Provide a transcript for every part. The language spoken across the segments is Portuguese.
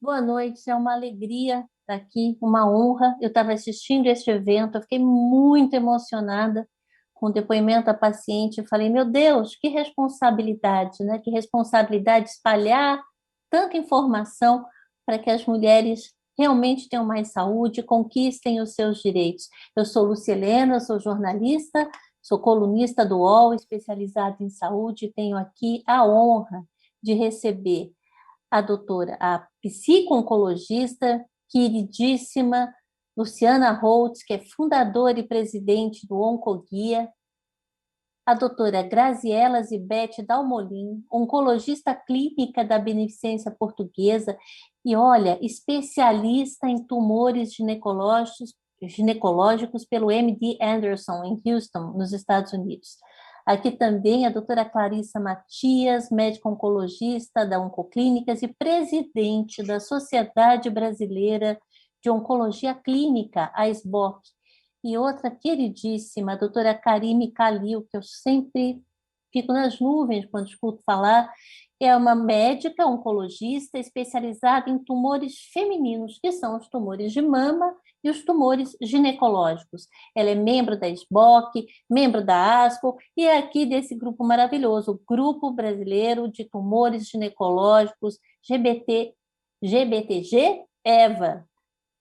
Boa noite, é uma alegria estar aqui, uma honra. Eu estava assistindo este evento, eu fiquei muito emocionada com o depoimento da paciente. Eu falei, meu Deus, que responsabilidade, né? Que responsabilidade espalhar tanta informação para que as mulheres realmente tenham mais saúde, conquistem os seus direitos. Eu sou Lúcia Helena, sou jornalista, sou colunista do UOL, especializada em saúde, e tenho aqui a honra de receber a doutora, a psico-oncologista queridíssima Luciana Holtz, que é fundadora e presidente do Oncoguia, a doutora Graziela Zibete Dalmolin, oncologista clínica da Beneficência Portuguesa e, olha, especialista em tumores ginecológicos pelo MD Anderson, em Houston, nos Estados Unidos. Aqui também a doutora Clarissa Matias, médica oncologista da Oncoclínicas e presidente da Sociedade Brasileira de Oncologia Clínica, a SBOC. E outra queridíssima, a doutora Karime Kalil, que eu sempre fico nas nuvens quando escuto falar, é uma médica oncologista especializada em tumores femininos, que são os tumores de mama e os tumores ginecológicos. Ela é membro da SBOC, membro da ASCO e é aqui desse grupo maravilhoso, o Grupo Brasileiro de Tumores Ginecológicos, GBTG, EVA.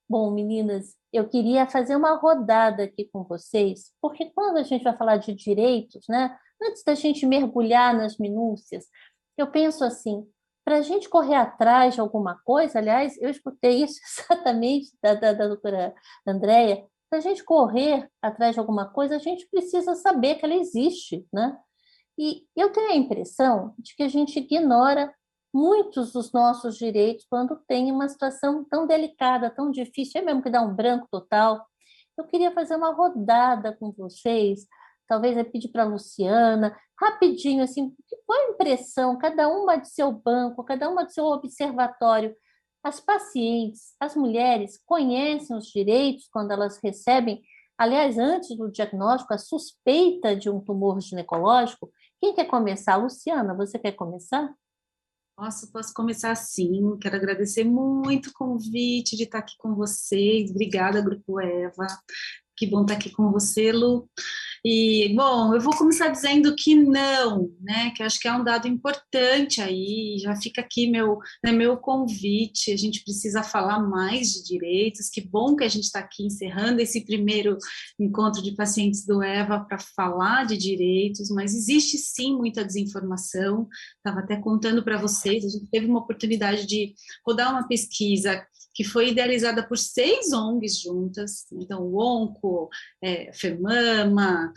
Bom, meninas, eu queria fazer uma rodada aqui com vocês, porque quando a gente vai falar de direitos, né, antes da gente mergulhar nas minúcias, eu penso assim, para a gente correr atrás de alguma coisa, aliás, eu escutei isso exatamente da doutora Andréia, para a gente correr atrás de alguma coisa, a gente precisa saber que ela existe, né? E eu tenho a impressão de que a gente ignora muitos dos nossos direitos quando tem uma situação tão delicada, tão difícil, é mesmo que dá um branco total. Eu queria fazer uma rodada com vocês, talvez eu pedir para a Luciana, rapidinho, assim, qual a impressão, cada uma de seu banco, cada uma de seu observatório, as pacientes, as mulheres conhecem os direitos quando elas recebem, aliás, antes do diagnóstico, a suspeita de um tumor ginecológico. Quem quer começar? Luciana, você quer começar? Nossa, posso começar assim. Quero agradecer muito o convite de estar aqui com vocês. Obrigada, Grupo Eva. Que bom estar aqui com você, Lu. E, bom, eu vou começar dizendo que não, né? Que eu acho que é um dado importante aí. Já fica aqui meu convite. A gente precisa falar mais de direitos. Que bom que a gente está aqui encerrando esse primeiro encontro de pacientes do EVA para falar de direitos, mas existe sim muita desinformação. Estava até contando para vocês, a gente teve uma oportunidade de rodar uma pesquisa que foi idealizada por 6 ONGs juntas, então o ONCO, FEMAMA,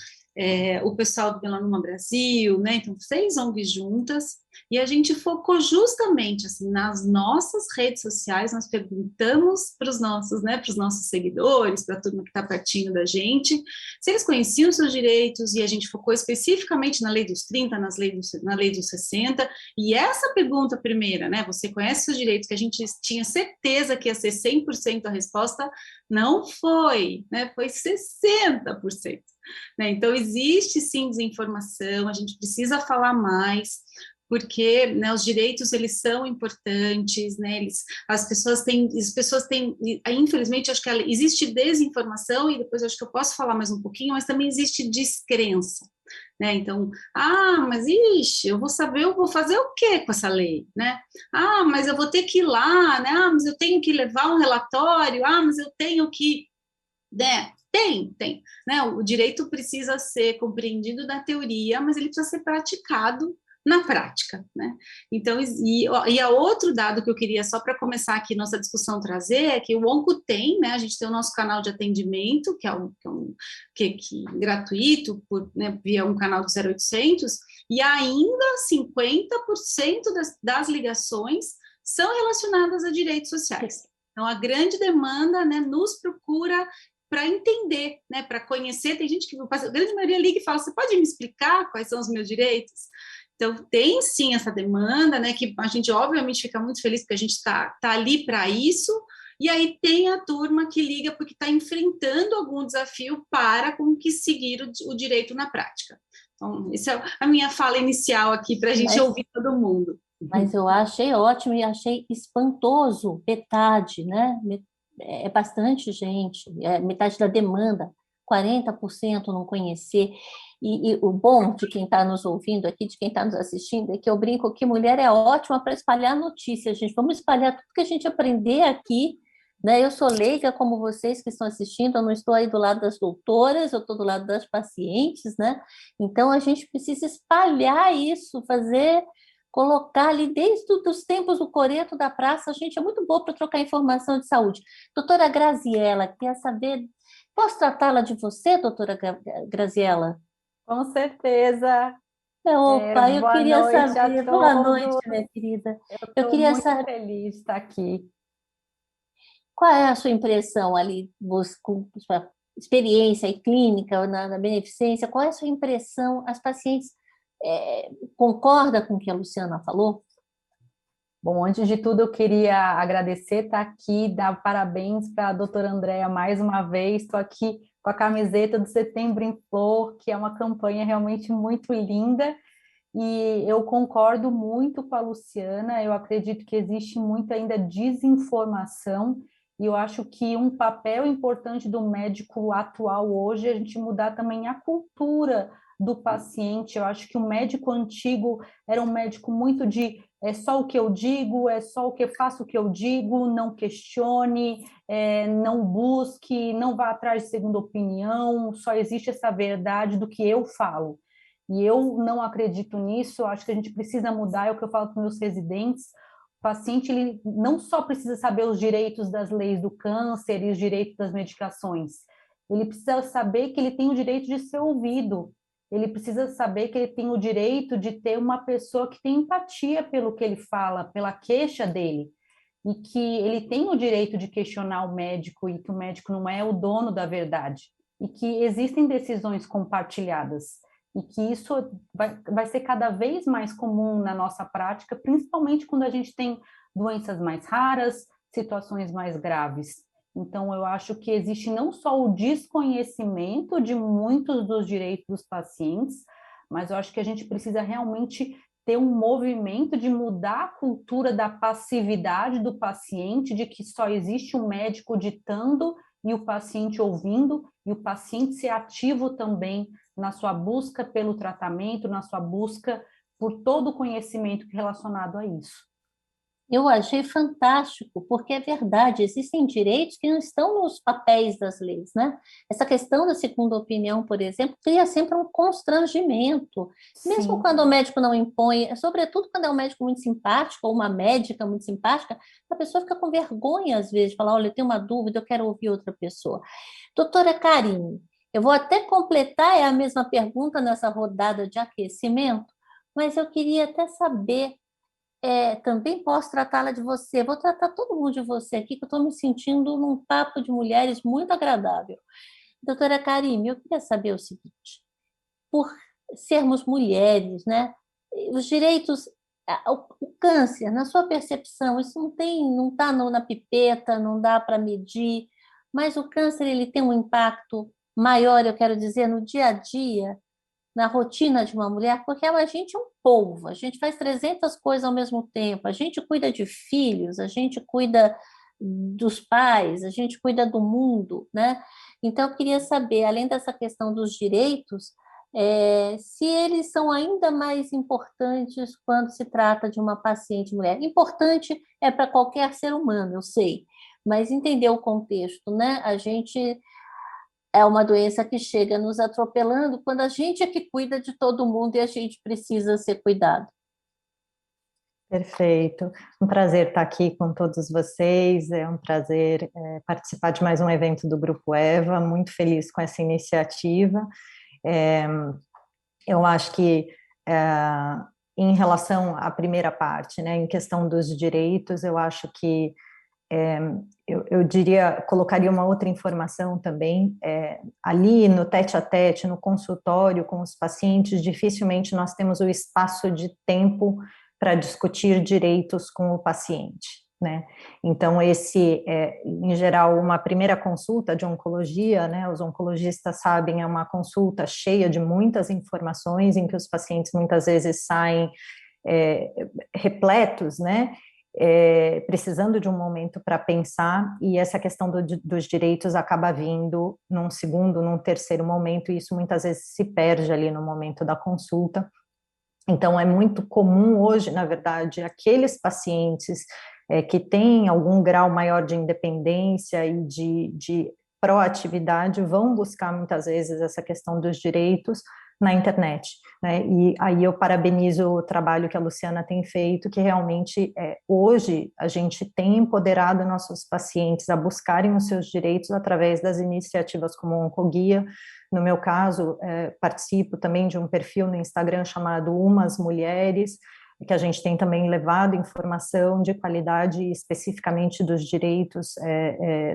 o pessoal do Melanoma Brasil, né? Então 6 ONGs juntas, e a gente focou justamente assim, nas nossas redes sociais, nós perguntamos para os nossos, né, para os nossos seguidores, para a turma que está pertinho da gente, se eles conheciam seus direitos, e a gente focou especificamente na Lei dos 30, na Lei dos 60, e essa pergunta primeira, né, você conhece seus direitos, que a gente tinha certeza que ia ser 100% a resposta, não foi, né, foi 60%. Né? Então, existe sim desinformação, a gente precisa falar mais, porque, né, os direitos eles são importantes, né, as pessoas têm, infelizmente, acho que existe desinformação, e depois acho que eu posso falar mais um pouquinho, mas também existe descrença, né, então, mas ixi, eu vou fazer o quê com essa lei, né, mas eu vou ter que ir lá, né, mas eu tenho que levar um relatório, mas eu tenho que, né, tem, né, o direito precisa ser compreendido na teoria, mas ele precisa ser praticado na prática, né? Então, e a outro dado que eu queria, só para começar aqui nossa discussão, trazer, é que o Onco tem, né, a gente tem o nosso canal de atendimento, que é gratuito, né, via um canal do 0800, e ainda 50% das ligações são relacionadas a direitos sociais. Então, a grande demanda, né, nos procura para entender, né, para conhecer. Tem gente que, a grande maioria liga e fala, você pode me explicar quais são os meus direitos? Então, tem sim essa demanda, né, que a gente obviamente fica muito feliz porque a gente está ali para isso, e aí tem a turma que liga porque está enfrentando algum desafio para conseguir o direito na prática. Então, essa é a minha fala inicial aqui para a gente Mas ouvir todo mundo. Mas eu achei ótimo e achei espantoso, metade, né? É bastante gente, é metade da demanda, 40% não conhecer. E o bom de quem está nos ouvindo aqui, de quem está nos assistindo, é que eu brinco que mulher é ótima para espalhar notícias, gente. Vamos espalhar tudo que a gente aprender aqui, né? Eu sou leiga como vocês que estão assistindo, eu não estou aí do lado das doutoras, eu estou do lado das pacientes, né? Então a gente precisa espalhar isso, fazer colocar ali desde os tempos do coreto da praça, a gente é muito boa para trocar informação de saúde. Doutora Graziela, quer saber? Posso tratá-la de você, doutora Graziela? Com certeza. Opa, eu Boa queria noite a saber. Boa noite, todos. minha querida. Eu Eu estou queria muito saber feliz de estar aqui. qual é a sua impressão ali, com sua experiência e clínica na beneficência, qual é a sua impressão? As pacientes concordam com o que a Luciana falou? Bom, antes de tudo, eu queria agradecer, estar aqui, dar parabéns para a doutora Andréa mais uma vez. Estou aqui com a camiseta do Setembro em Flor, que é uma campanha realmente muito linda. E eu concordo muito com a Luciana, eu acredito que existe muito ainda desinformação, e eu acho que um papel importante do médico atual hoje é a gente mudar também a cultura do paciente. Eu acho que o médico antigo era um médico muito de é só o que eu digo, é só o que faço o que eu digo, não questione, não busque, não vá atrás de segunda opinião, só existe essa verdade do que eu falo. E eu não acredito nisso, acho que a gente precisa mudar, é o que eu falo para os meus residentes. O paciente ele não só precisa saber os direitos das leis do câncer e os direitos das medicações, ele precisa saber que ele tem o direito de ser ouvido, ele precisa saber que ele tem o direito de ter uma pessoa que tem empatia pelo que ele fala, pela queixa dele, e que ele tem o direito de questionar o médico e que o médico não é o dono da verdade, e que existem decisões compartilhadas e que isso vai ser cada vez mais comum na nossa prática, principalmente quando a gente tem doenças mais raras, situações mais graves. Então, eu acho que existe não só o desconhecimento de muitos dos direitos dos pacientes, mas eu acho que a gente precisa realmente ter um movimento de mudar a cultura da passividade do paciente, de que só existe um médico ditando e o paciente ouvindo, e o paciente ser ativo também na sua busca pelo tratamento, na sua busca por todo o conhecimento relacionado a isso. Eu achei fantástico, porque é verdade, existem direitos que não estão nos papéis das leis, né? Essa questão da segunda opinião, por exemplo, cria sempre um constrangimento, mesmo Sim. quando o médico não impõe, sobretudo quando é um médico muito simpático ou uma médica muito simpática, a pessoa fica com vergonha, às vezes, de falar, olha, eu tenho uma dúvida, eu quero ouvir outra pessoa. Doutora Karine, eu vou até completar, é a mesma pergunta nessa rodada de aquecimento, mas eu queria até saber também posso tratá-la de você. Vou tratar todo mundo de você aqui, que eu estou me sentindo num papo de mulheres muito agradável. Doutora Karime, eu queria saber o seguinte: por sermos mulheres, né? Os direitos, o câncer, na sua percepção, isso não está na pipeta, não dá para medir, mas o câncer ele tem um impacto maior, eu quero dizer, no dia a dia na rotina de uma mulher, porque a gente é um polvo, a gente faz 300 coisas ao mesmo tempo, a gente cuida de filhos, a gente cuida dos pais, a gente cuida do mundo, né? Então, eu queria saber, além dessa questão dos direitos, se eles são ainda mais importantes quando se trata de uma paciente mulher. Importante é para qualquer ser humano, eu sei, mas entender o contexto, né? A gente é uma doença que chega nos atropelando quando a gente é que cuida de todo mundo e a gente precisa ser cuidado. Perfeito. Um prazer estar aqui com todos vocês, é um prazer participar de mais um evento do Grupo Eva, muito feliz com essa iniciativa. Eu acho que em relação à primeira parte, né, em questão dos direitos, eu acho que eu diria, colocaria uma outra informação também, ali no tete-a-tete, no consultório com os pacientes, dificilmente nós temos o espaço de tempo para discutir direitos com o paciente, né? Então, em geral, uma primeira consulta de oncologia, né, os oncologistas sabem, é uma consulta cheia de muitas informações, em que os pacientes muitas vezes saem repletos, né? Precisando de um momento para pensar, e essa questão dos direitos acaba vindo num segundo, num terceiro momento, e isso muitas vezes se perde ali no momento da consulta. Então, é muito comum hoje, na verdade, aqueles pacientes que têm algum grau maior de independência e de proatividade vão buscar muitas vezes essa questão dos direitos na internet, né? E aí eu parabenizo o trabalho que a Luciana tem feito, que realmente hoje a gente tem empoderado nossos pacientes a buscarem os seus direitos através das iniciativas como o Oncoguia. No meu caso, participo também de um perfil no Instagram chamado Umas Mulheres, que a gente tem também levado informação de qualidade especificamente dos direitos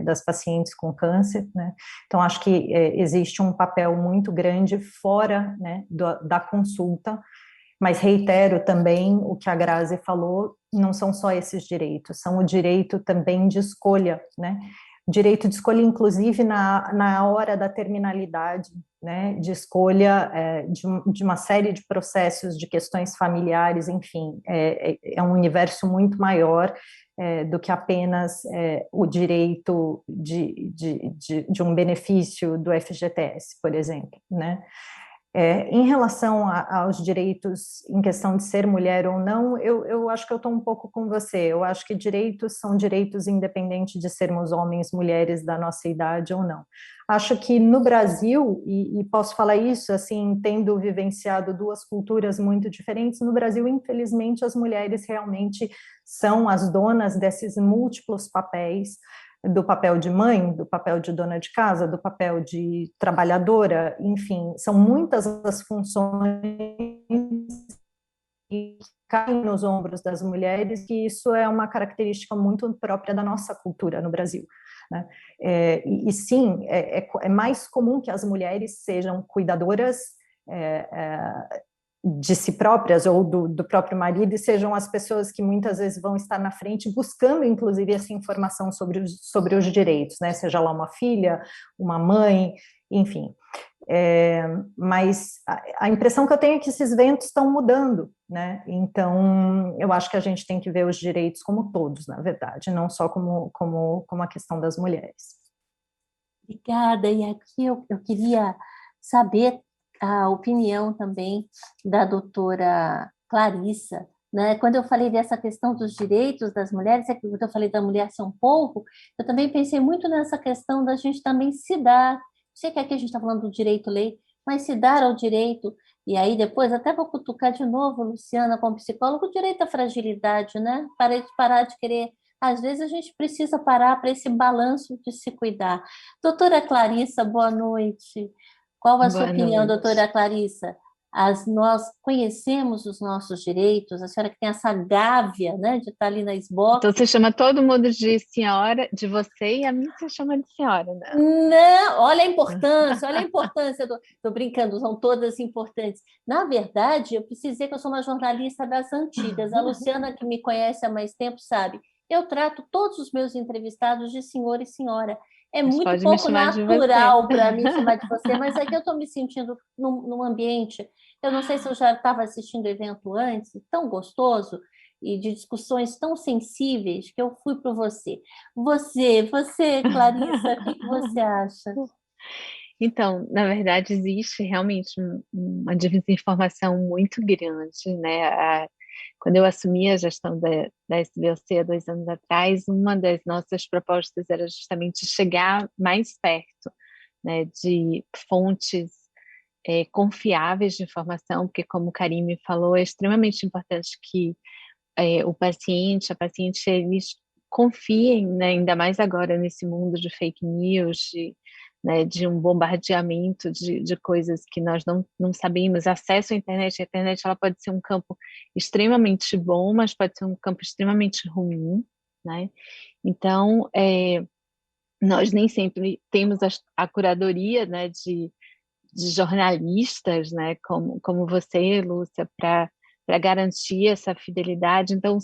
das pacientes com câncer, né? Então, acho que existe um papel muito grande fora, né, da consulta, mas reitero também o que a Grazi falou, não são só esses direitos, são o direito também de escolha, né? Direito de escolha, inclusive, na hora da terminalidade, né, de escolha de uma série de processos, de questões familiares, enfim, é um universo muito maior do que apenas o direito de um benefício do FGTS, por exemplo, né? Em relação aos direitos em questão de ser mulher ou não, eu acho que eu estou um pouco com você. Eu acho que direitos são direitos independente de sermos homens, mulheres da nossa idade ou não. Acho que no Brasil, e posso falar isso assim, tendo vivenciado duas culturas muito diferentes, no Brasil, infelizmente, as mulheres realmente são as donas desses múltiplos papéis, do papel de mãe, do papel de dona de casa, do papel de trabalhadora, enfim, são muitas as funções que caem nos ombros das mulheres, que isso é uma característica muito própria da nossa cultura no Brasil, né? E sim, é mais comum que as mulheres sejam cuidadoras de si próprias ou do próprio marido, e sejam as pessoas que muitas vezes vão estar na frente buscando, inclusive, essa informação sobre os direitos, né? Seja lá uma filha, uma mãe, enfim. Mas a impressão que eu tenho é que esses ventos estão mudando, né? Então, eu acho que a gente tem que ver os direitos como todos, na verdade, não só como a questão das mulheres. Obrigada. E aqui eu queria saber a opinião também da doutora Clarissa, né? Quando eu falei dessa questão dos direitos das mulheres, quando eu falei da mulher ser um povo, eu também pensei muito nessa questão da gente também se dar, sei que aqui a gente está falando do direito-lei, mas se dar ao direito, e aí depois, até vou cutucar de novo, Luciana, como psicólogo, o direito à fragilidade, né? Parar de querer. Às vezes a gente precisa parar para esse balanço de se cuidar. Doutora Clarissa, boa noite. Qual a sua Boa opinião, noite. doutora Clarissa? Nós conhecemos os nossos direitos, a senhora que tem essa gávea, né, de estar ali na SBOC. Então você chama todo mundo de senhora, de você, e a mim você chama de senhora, né? Não, olha a importância. Estou brincando, são todas importantes. Na verdade, eu preciso dizer que eu sou uma jornalista das antigas. A Luciana, que me conhece há mais tempo, sabe. Eu trato todos os meus entrevistados de senhor e senhora. É Mas muito pode me pouco chamar de natural você. para mim chamar de você, mas é que eu estou me sentindo num ambiente. Eu não sei se eu já estava assistindo o evento antes, tão gostoso, e de discussões tão sensíveis, que eu fui para você. Você, Clarissa, o que você acha? Então, na verdade, existe realmente uma desinformação muito grande, né? Quando eu assumi a gestão da SBOC há 2 anos atrás, uma das nossas propostas era justamente chegar mais perto, né, de fontes confiáveis de informação, porque, como o Karim me falou, é extremamente importante que o paciente, a paciente, eles confiem, né, ainda mais agora nesse mundo de fake news, né, de um bombardeamento de coisas que nós não sabemos. Acesso à internet, a internet ela pode ser um campo extremamente bom, mas pode ser um campo extremamente ruim, né? Então, nós nem sempre temos a curadoria, né, de jornalistas, né, como você, Lúcia, para garantir essa fidelidade. Então,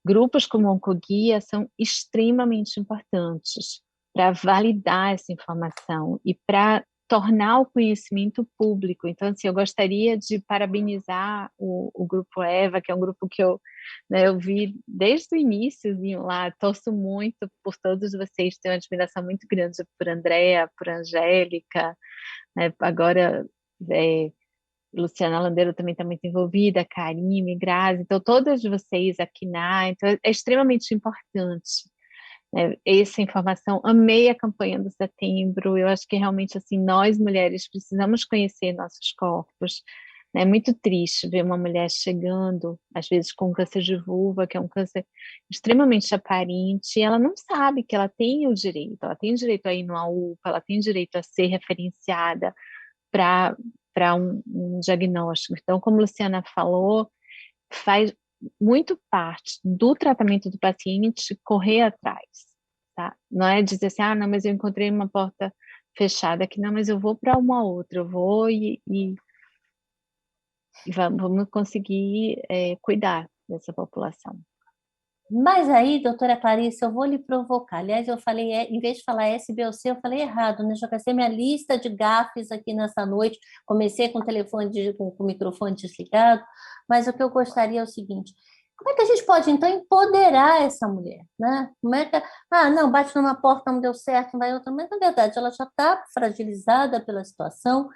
grupos como o Oncoguia são extremamente importantes para validar essa informação e para tornar o conhecimento público. Então, assim, eu gostaria de parabenizar o Grupo Eva, que é um grupo que eu vi desde o iníciozinho lá, torço muito por todos vocês, tenho uma admiração muito grande por Andréa, por Angélica, né, agora Luciana Landeiro também está muito envolvida, Karime, Grazi, então todas vocês aqui então é extremamente importante essa informação. Amei a campanha do setembro, eu acho que realmente assim, nós mulheres precisamos conhecer nossos corpos. É muito triste ver uma mulher chegando, às vezes com câncer de vulva, que é um câncer extremamente aparente, e ela não sabe que ela tem o direito a ir numa UPA, ela tem direito a ser referenciada para um diagnóstico. Então, como a Luciana falou, faz muito parte do tratamento do paciente correr atrás, tá? Não é dizer assim, não, mas eu encontrei uma porta fechada aqui, não, mas eu vou para uma outra, eu vou e vamos conseguir cuidar dessa população. Mas aí, doutora Clarice, eu vou lhe provocar. Aliás, eu falei, em vez de falar SBOC, eu falei errado, né? Já gastei minha lista de gafes aqui nessa noite. Comecei com o telefone, com o microfone desligado, mas o que eu gostaria é o seguinte: como é que a gente pode, então, empoderar essa mulher, né? Como é que, não, bate numa porta, não deu certo, não vai outra, mas na verdade ela já está fragilizada pela situação.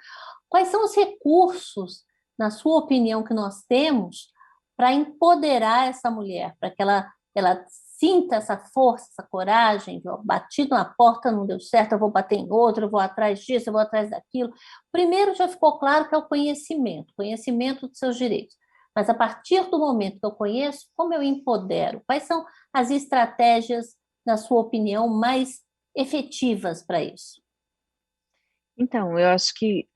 Quais são os recursos, na sua opinião, que nós temos para empoderar essa mulher, para que ela sinta essa força, essa coragem, eu bati numa porta, não deu certo, eu vou bater em outra, eu vou atrás disso, eu vou atrás daquilo. Primeiro já ficou claro que é o conhecimento dos seus direitos. Mas a partir do momento que eu conheço, como eu empodero? Quais são as estratégias, na sua opinião, mais efetivas para isso? Então, eu acho que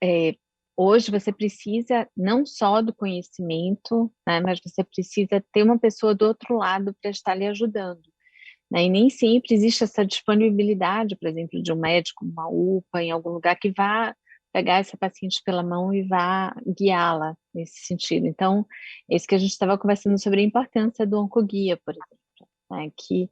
hoje você precisa não só do conhecimento, né, mas você precisa ter uma pessoa do outro lado para estar lhe ajudando, né? E nem sempre existe essa disponibilidade, por exemplo, de um médico, uma UPA, em algum lugar que vá pegar essa paciente pela mão e vá guiá-la nesse sentido. Então, é isso que a gente estava conversando sobre a importância do oncoguia, por exemplo, né, que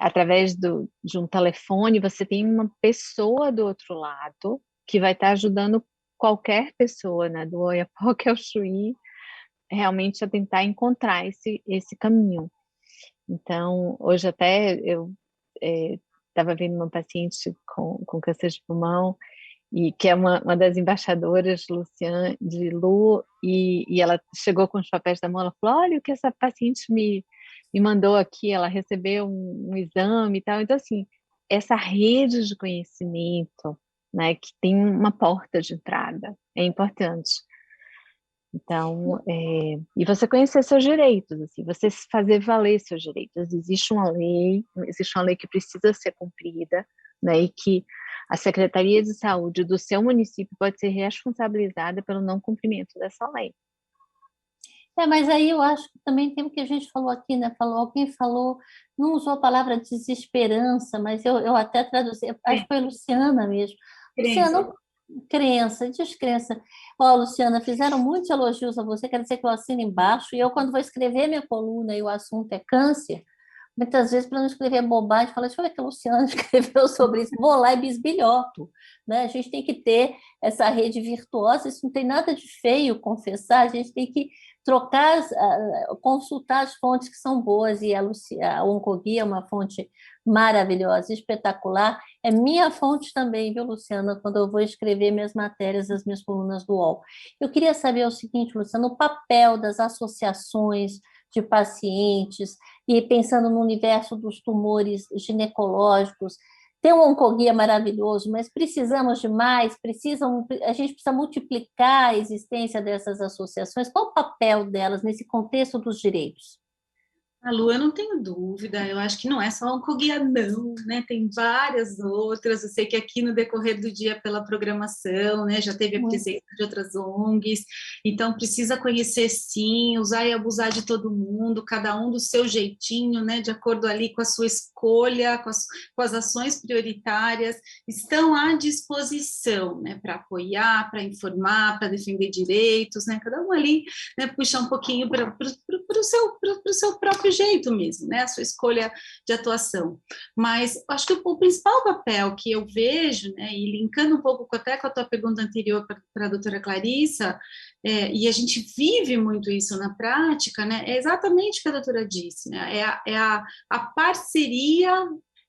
através de um telefone você tem uma pessoa do outro lado que vai estar ajudando qualquer pessoa, né, do Oiapoque ao Chuí, realmente a tentar encontrar esse caminho. Então, hoje até eu estava vendo uma paciente com câncer de pulmão, e que é uma das embaixadoras, Luciana, de Lu, e ela chegou com os papéis da mão, ela falou, olha o que essa paciente me mandou aqui, ela recebeu um exame e tal. Então, assim, essa rede de conhecimento, né, que tem uma porta de entrada, é importante. Então, e você conhecer seus direitos, assim, você fazer valer seus direitos. Existe uma lei que precisa ser cumprida, né, e que a Secretaria de Saúde do seu município pode ser responsabilizada pelo não cumprimento dessa lei. Mas aí eu acho que também tem o que a gente falou aqui, né? Alguém falou, não usou a palavra desesperança, mas eu até traduzi, acho que foi Luciana mesmo. Luciana, crença, descrença. Luciana, fizeram muitos elogios a você, quer dizer que eu assino embaixo, e eu, quando vou escrever minha coluna e o assunto é câncer, muitas vezes, para não escrever bobagem, falo, deixa eu ver o que a Luciana escreveu sobre isso, vou lá e bisbilhoto, né? A gente tem que ter essa rede virtuosa, isso não tem nada de feio confessar, a gente tem que trocar, consultar as fontes que são boas, e a Oncoguia é uma fonte maravilhosa, espetacular, é minha fonte também, viu, Luciana, quando eu vou escrever minhas matérias, as minhas colunas do UOL. Eu queria saber o seguinte, Luciana, o papel das associações de pacientes, e pensando no universo dos tumores ginecológicos, tem um oncoguia maravilhoso, mas precisamos de mais, a gente precisa multiplicar a existência dessas associações. Qual o papel delas nesse contexto dos direitos? Lu, eu não tenho dúvida, eu acho que não é só a Oncoguia, não, né? Tem várias outras. Eu sei que aqui no decorrer do dia, pela programação, né, já teve a presença de outras ONGs, então precisa conhecer sim, usar e abusar de todo mundo, cada um do seu jeitinho, né, de acordo ali com a sua escolha, com as ações prioritárias, estão à disposição, né, para apoiar, para informar, para defender direitos, né, cada um ali, né, puxar um pouquinho para o seu próprio jeito mesmo, né? A sua escolha de atuação. Mas acho que o principal papel que eu vejo, né, e linkando um pouco até com a tua pergunta anterior para a doutora Clarissa, e a gente vive muito isso na prática, né? É exatamente o que a doutora disse, né? A parceria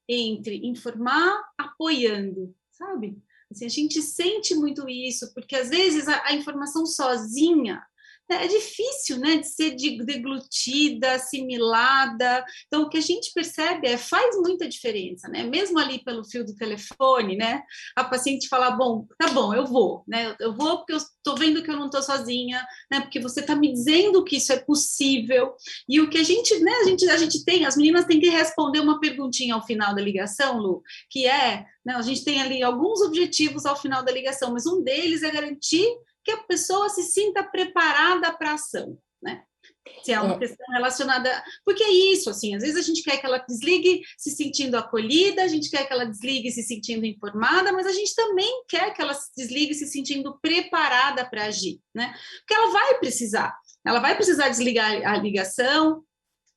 entre informar, apoiando, sabe? Assim, a gente sente muito isso, porque às vezes a informação sozinha, né, é difícil, né, de ser deglutida, assimilada. Então, o que a gente percebe faz muita diferença, né? Mesmo ali pelo fio do telefone, né? A paciente fala, bom, tá bom, eu vou, né? Eu vou porque eu estou vendo que eu não estou sozinha, né? Porque você está me dizendo que isso é possível. E o que a gente, né? A gente tem, as meninas têm que responder uma perguntinha ao final da ligação, Lu, que né, a gente tem ali alguns objetivos ao final da ligação, mas um deles é garantir que a pessoa se sinta preparada para a ação, né? Se é uma questão relacionada... Porque é isso, assim, às vezes a gente quer que ela desligue se sentindo acolhida, a gente quer que ela desligue se sentindo informada, mas a gente também quer que ela desligue se sentindo preparada para agir, né? Porque ela vai precisar desligar a ligação,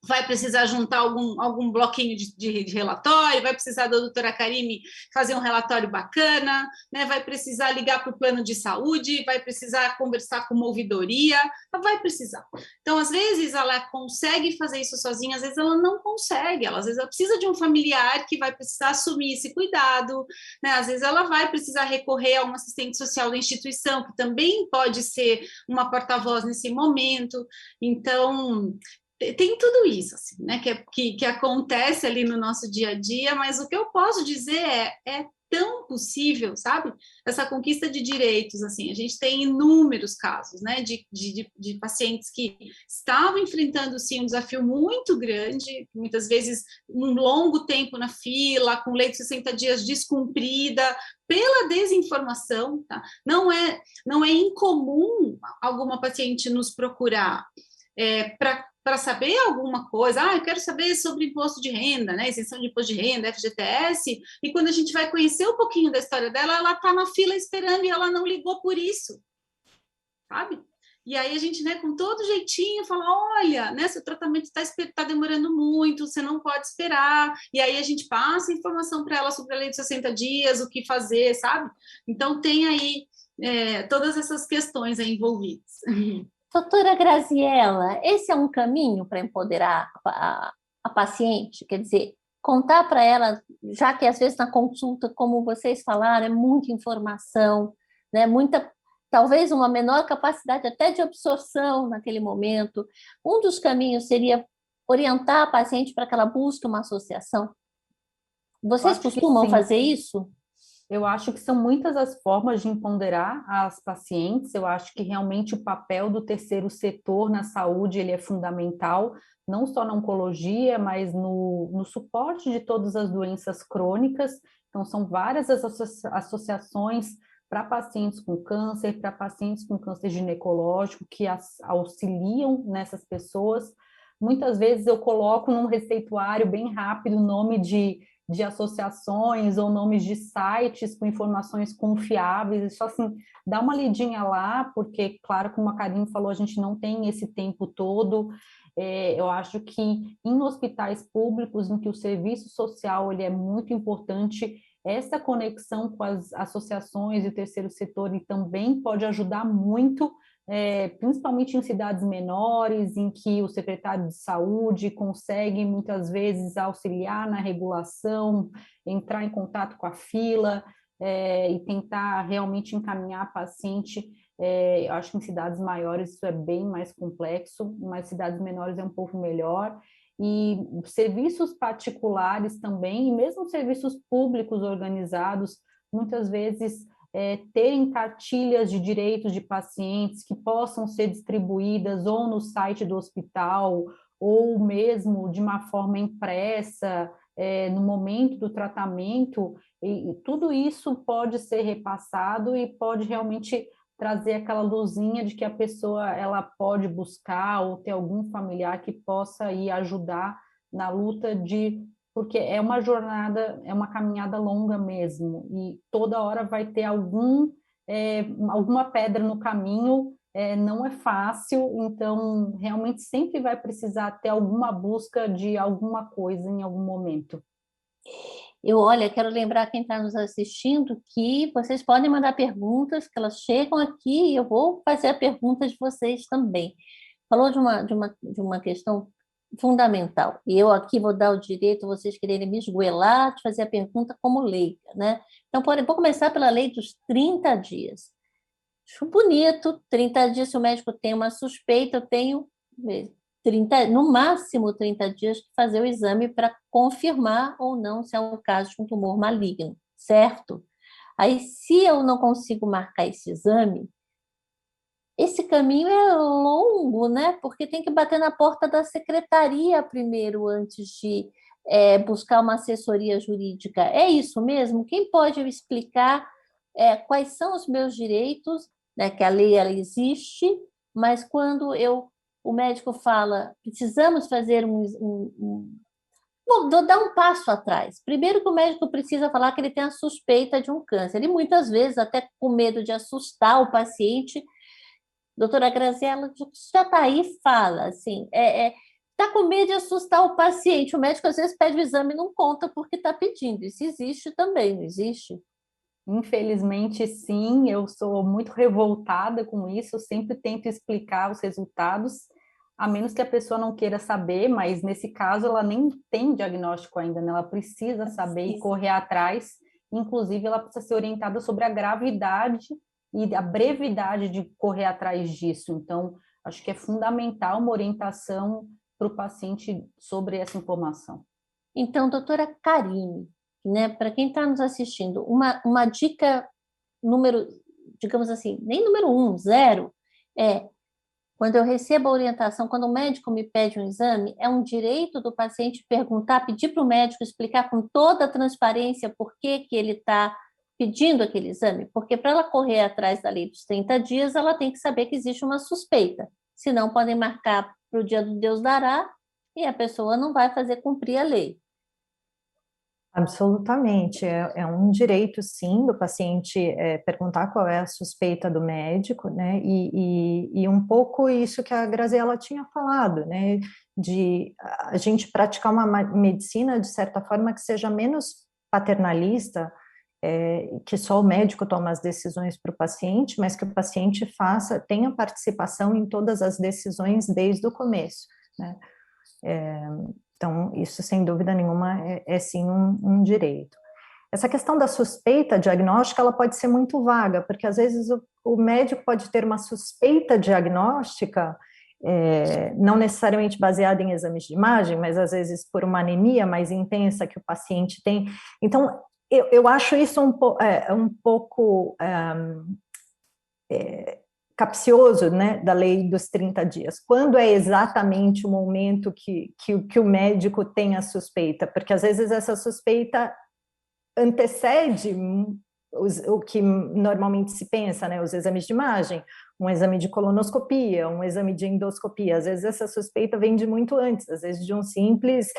vai precisar juntar algum bloquinho de relatório, vai precisar da doutora Karime fazer um relatório bacana, né? Vai precisar ligar para o plano de saúde, vai precisar conversar com uma ouvidoria, vai precisar. Então, às vezes, ela consegue fazer isso sozinha, às vezes ela não consegue, às vezes ela precisa de um familiar que vai precisar assumir esse cuidado, né? Às vezes ela vai precisar recorrer a um assistente social da instituição, que também pode ser uma porta-voz nesse momento. Então, tem tudo isso, assim, né, que acontece ali no nosso dia a dia, mas o que eu posso dizer é tão possível, sabe? Essa conquista de direitos, assim, a gente tem inúmeros casos, né, de pacientes que estavam enfrentando, sim, um desafio muito grande, muitas vezes um longo tempo na fila, com lei de 60 dias descumprida, pela desinformação, tá? Não é incomum alguma paciente nos procurar para saber alguma coisa, eu quero saber sobre imposto de renda, né, isenção de imposto de renda, FGTS, e quando a gente vai conhecer um pouquinho da história dela, ela está na fila esperando e ela não ligou por isso, sabe? E aí a gente, né, com todo jeitinho, fala, olha, né, seu tratamento está demorando muito, você não pode esperar, e aí a gente passa informação para ela sobre a lei de 60 dias, o que fazer, sabe? Então tem aí todas essas questões aí envolvidas. Doutora Graziella, esse é um caminho para empoderar a paciente? Quer dizer, contar para ela, já que às vezes na consulta, como vocês falaram, é muita informação, né? Talvez uma menor capacidade até de absorção naquele momento. Um dos caminhos seria orientar a paciente para que ela busque uma associação. Vocês costumam fazer isso? Eu acho que são muitas as formas de empoderar as pacientes. Eu acho que realmente o papel do terceiro setor na saúde ele é fundamental, não só na oncologia, mas no suporte de todas as doenças crônicas. Então, são várias as associações para pacientes com câncer, para pacientes com câncer ginecológico, que auxiliam nessas pessoas. Muitas vezes eu coloco num receituário bem rápido o nome de associações ou nomes de sites com informações confiáveis, só assim, dá uma lidinha lá, porque, claro, como a Karine falou, a gente não tem esse tempo todo. Eu acho que em hospitais públicos, em que o serviço social ele é muito importante, essa conexão com as associações e o terceiro setor ele também pode ajudar muito, principalmente em cidades menores, em que o secretário de saúde consegue muitas vezes auxiliar na regulação, entrar em contato com a fila e tentar realmente encaminhar a paciente. Eu acho que em cidades maiores isso é bem mais complexo, mas cidades menores é um pouco melhor. E serviços particulares também, e mesmo serviços públicos organizados, muitas vezes terem cartilhas de direitos de pacientes que possam ser distribuídas ou no site do hospital, ou mesmo de uma forma impressa, no momento do tratamento, e tudo isso pode ser repassado e pode realmente trazer aquela luzinha de que a pessoa ela pode buscar ou ter algum familiar que possa ir ajudar na luta porque é uma jornada, é uma caminhada longa mesmo, e toda hora vai ter alguma pedra no caminho não é fácil, então realmente sempre vai precisar ter alguma busca de alguma coisa em algum momento. Olha, quero lembrar quem está nos assistindo que vocês podem mandar perguntas, que elas chegam aqui e eu vou fazer a pergunta de vocês também. Falou de uma questão fundamental, e eu aqui vou dar o direito, vocês quererem me esgoelar, de fazer a pergunta como leiga, né? Então, vou começar pela lei dos 30 dias. Acho bonito, 30 dias, se o médico tem uma suspeita, eu tenho 30, no máximo 30 dias de fazer o exame para confirmar ou não se é um caso de um tumor maligno, certo? Aí, se eu não consigo marcar esse exame, esse caminho é longo, né? Porque tem que bater na porta da secretaria primeiro, antes de buscar uma assessoria jurídica. É isso mesmo? Quem pode me explicar quais são os meus direitos, né? Que a lei ela existe, mas quando o médico fala, precisamos fazer Bom, vou dar um passo atrás. Primeiro que o médico precisa falar que ele tem a suspeita de um câncer. E muitas vezes, até com medo de assustar o paciente, doutora Graziela, já está aí, fala, assim, está com medo de assustar o paciente. O médico, às vezes, pede o exame e não conta porque está pedindo. Isso existe também, não existe? Infelizmente, sim, eu sou muito revoltada com isso, eu sempre tento explicar os resultados, a menos que a pessoa não queira saber, mas nesse caso ela nem tem diagnóstico ainda, né? Ela precisa saber e correr atrás, inclusive ela precisa ser orientada sobre a gravidade e a brevidade de correr atrás disso. Então, acho que é fundamental uma orientação para o paciente sobre essa informação. Então, doutora Karine, né, para quem está nos assistindo, uma dica digamos assim, nem número 1, 0, quando eu recebo a orientação, quando o médico me pede um exame, é um direito do paciente perguntar, pedir para o médico explicar com toda a transparência por que ele está pedindo aquele exame, porque para ela correr atrás da lei dos 30 dias, ela tem que saber que existe uma suspeita, senão podem marcar para o dia do Deus dará e a pessoa não vai fazer cumprir a lei. Absolutamente, é um direito, sim, do paciente perguntar qual é a suspeita do médico, né, e um pouco isso que a Graziela tinha falado, né, de a gente praticar uma medicina, de certa forma, que seja menos paternalista, que só o médico toma as decisões para o paciente, mas que o paciente tenha participação em todas as decisões desde o começo, né. Então, isso, sem dúvida nenhuma, é sim um direito. Essa questão da suspeita diagnóstica, ela pode ser muito vaga, porque às vezes o médico pode ter uma suspeita diagnóstica, não necessariamente baseada em exames de imagem, mas às vezes por uma anemia mais intensa que o paciente tem. Então, eu acho isso um pouco capcioso, né, da lei dos 30 dias. Quando é exatamente o momento que o médico tem a suspeita? Porque às vezes essa suspeita antecede o que normalmente se pensa, né, os exames de imagem, um exame de colonoscopia, um exame de endoscopia. Às vezes essa suspeita vem de muito antes, às vezes de um simples,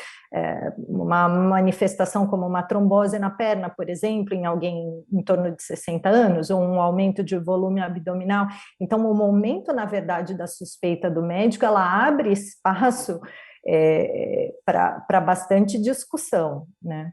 uma manifestação como uma trombose na perna, por exemplo, em alguém em torno de 60 anos, ou um aumento de volume abdominal. Então, o momento, na verdade, da suspeita do médico, ela abre espaço para bastante discussão, né?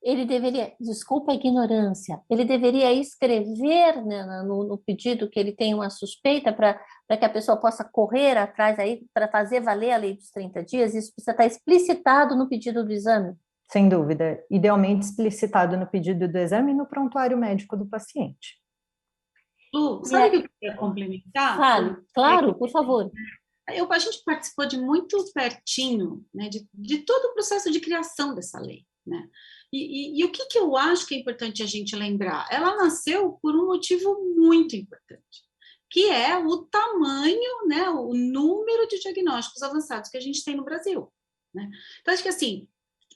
Ele deveria, desculpa a ignorância, ele deveria escrever, né, no pedido que ele tem uma suspeita para que a pessoa possa correr atrás aí para fazer valer a lei dos 30 dias, isso precisa estar explicitado no pedido do exame? Sem dúvida, idealmente explicitado no pedido do exame e no prontuário médico do paciente. Lu, sabe o que eu queria complementar? Fale, claro, por favor. A gente participou de muito pertinho, né, de todo o processo de criação dessa lei, né? E o que eu acho que é importante a gente lembrar? Ela nasceu por um motivo muito importante, que é o tamanho, né, o número de diagnósticos avançados que a gente tem no Brasil, né? Então, acho que assim,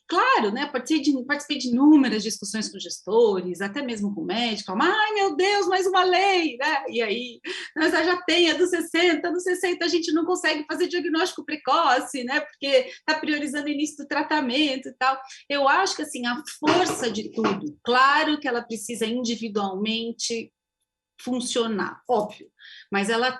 claro, né, participei de inúmeras discussões com gestores, até mesmo com médicos, ai meu Deus, mais uma lei, né? E aí, nós já tem a dos 60, nos 60 a gente não consegue fazer diagnóstico precoce, né? Porque está priorizando o início do tratamento e tal. Eu acho que assim, a força de tudo, claro que ela precisa individualmente funcionar, óbvio, mas ela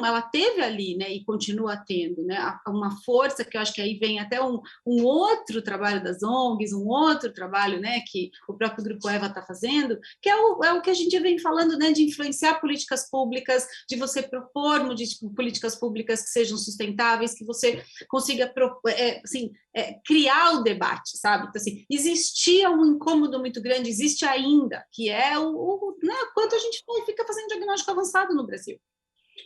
ela teve ali, né, e continua tendo, né, uma força que eu acho que aí vem até um outro trabalho das ONGs, um outro trabalho, né, que o próprio Grupo Eva está fazendo, que é o que a gente vem falando, né, de influenciar políticas públicas, de você propor políticas públicas que sejam sustentáveis, que você consiga criar o debate, sabe? Então, assim, existia um incômodo muito grande, existe ainda, que é né, quanto a gente fica fazendo diagnóstico avançado no Brasil.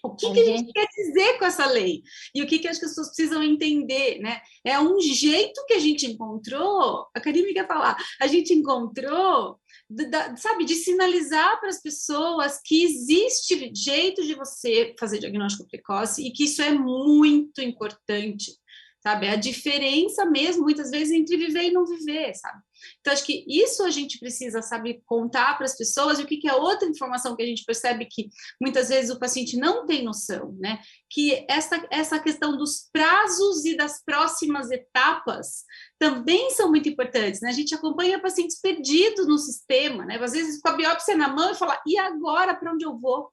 O que a gente quer dizer com essa lei? E o que as pessoas precisam entender, né? É um jeito que a gente encontrou, a Karine quer falar, a gente encontrou, sabe, de sinalizar para as pessoas que existe jeito de você fazer diagnóstico precoce e que isso é muito importante, sabe? A diferença mesmo, muitas vezes, entre viver e não viver, sabe? Então, acho que isso a gente precisa, sabe, contar para as pessoas, e o que é outra informação que a gente percebe que muitas vezes o paciente não tem noção, né? Que essa questão dos prazos e das próximas etapas também são muito importantes, né? A gente acompanha pacientes perdidos no sistema, né? Às vezes com a biópsia na mão e fala, e agora para onde eu vou?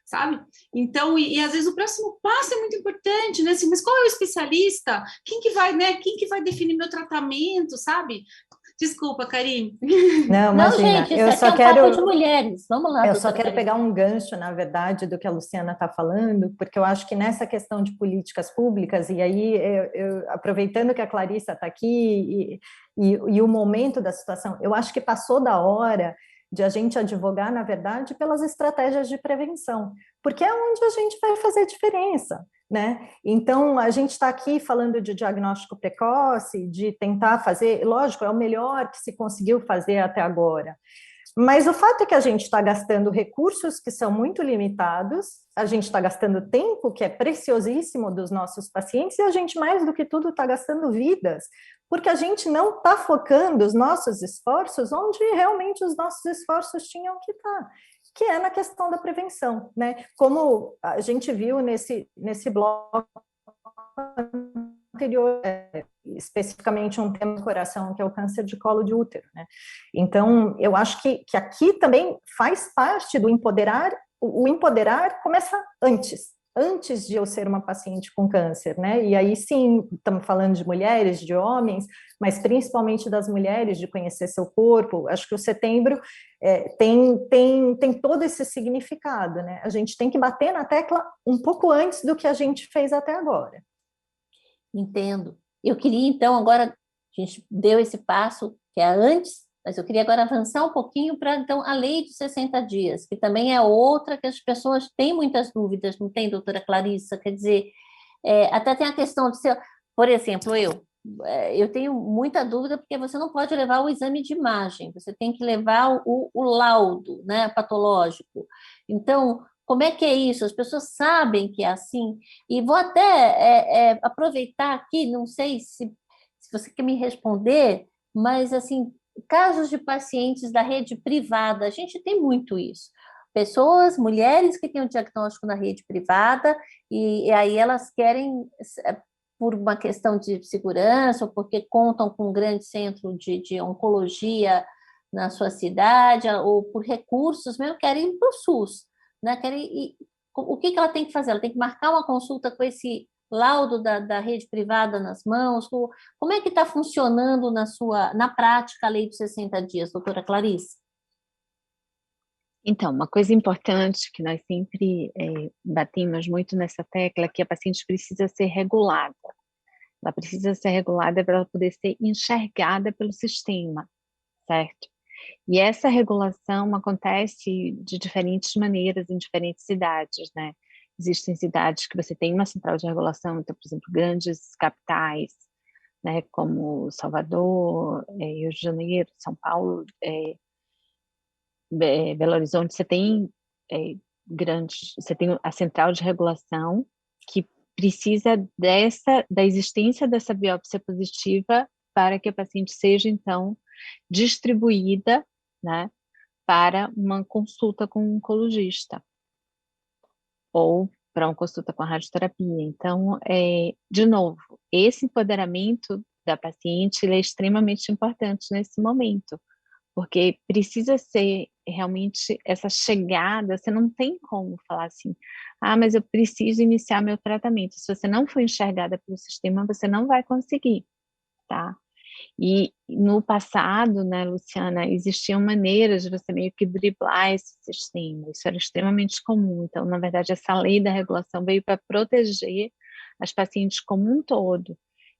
Sabe? Então, e às vezes o próximo passo é muito importante, né? Assim, mas qual é o especialista? Quem que vai, né? Quem que vai definir meu tratamento, sabe? Desculpa, Karine. Não, imagina, gente, isso aqui é um papo de mulheres. Vamos lá, eu só quero Karine. pegar um gancho, na verdade, do que a Luciana está falando, porque eu acho que nessa questão de políticas públicas, e aí, aproveitando que a Clarissa está aqui e o momento da situação, eu acho que passou da hora de a gente advogar, na verdade, pelas estratégias de prevenção, porque é onde a gente vai fazer diferença, né? Então, a gente está aqui falando de diagnóstico precoce, de tentar fazer, lógico, é o melhor que se conseguiu fazer até agora, mas o fato é que a gente está gastando recursos que são muito limitados, a gente está gastando tempo que é preciosíssimo dos nossos pacientes, e a gente, mais do que tudo, está gastando vidas, porque a gente não está focando os nossos esforços onde realmente os nossos esforços tinham que estar, que é na questão da prevenção, né? Como a gente viu nesse bloco anterior, especificamente um tema do coração, que é o câncer de colo de útero, né? Então, eu acho que aqui também faz parte do empoderar, o empoderar começa antes de eu ser uma paciente com câncer, né? E aí sim, estamos falando de mulheres, de homens, mas principalmente das mulheres, de conhecer seu corpo. Acho que o setembro tem todo esse significado, né? A gente tem que bater na tecla um pouco antes do que a gente fez até agora. Entendo. Eu queria, então, agora, a gente deu esse passo, que é antes, mas eu queria agora avançar um pouquinho para, então, a lei de 60 dias, que também é outra que as pessoas têm muitas dúvidas, não tem, doutora Clarissa? Quer dizer, até tem a questão de ser, por exemplo, eu tenho muita dúvida porque você não pode levar o exame de imagem, você tem que levar o laudo, né, patológico. Então, como é que é isso? As pessoas sabem que é assim? E vou até aproveitar aqui, não sei se você quer me responder, mas, assim, casos de pacientes da rede privada, a gente tem muito isso. Pessoas, mulheres que têm o diagnóstico na rede privada e aí elas querem, por uma questão de segurança ou porque contam com um grande centro de oncologia na sua cidade ou por recursos mesmo, querem ir para o SUS. Né? O que ela tem que fazer? Ela tem que marcar uma consulta com esse laudo da rede privada nas mãos? Como é que está funcionando na prática a lei dos 60 dias, doutora Clarice? Então, uma coisa importante que nós sempre batemos muito nessa tecla é que a paciente precisa ser regulada. Ela precisa ser regulada para ela poder ser enxergada pelo sistema, certo? E essa regulação acontece de diferentes maneiras em diferentes cidades, né? Existem cidades que você tem uma central de regulação, então, por exemplo, grandes capitais, né, como Salvador, Rio de Janeiro, São Paulo, Belo Horizonte, você tem você tem a central de regulação que precisa da existência dessa biópsia positiva para que a paciente seja, então, distribuída, né, para uma consulta com um oncologista ou para uma consulta com a radioterapia. Então, de novo, esse empoderamento da paciente ele é extremamente importante nesse momento, porque precisa ser realmente essa chegada, você não tem como falar assim, mas eu preciso iniciar meu tratamento. Se você não for enxergada pelo sistema, você não vai conseguir, tá? E no passado, né, Luciana, existiam maneiras de você meio que driblar esse sistema, isso era extremamente comum. Então, na verdade, essa lei da regulação veio para proteger as pacientes como um todo,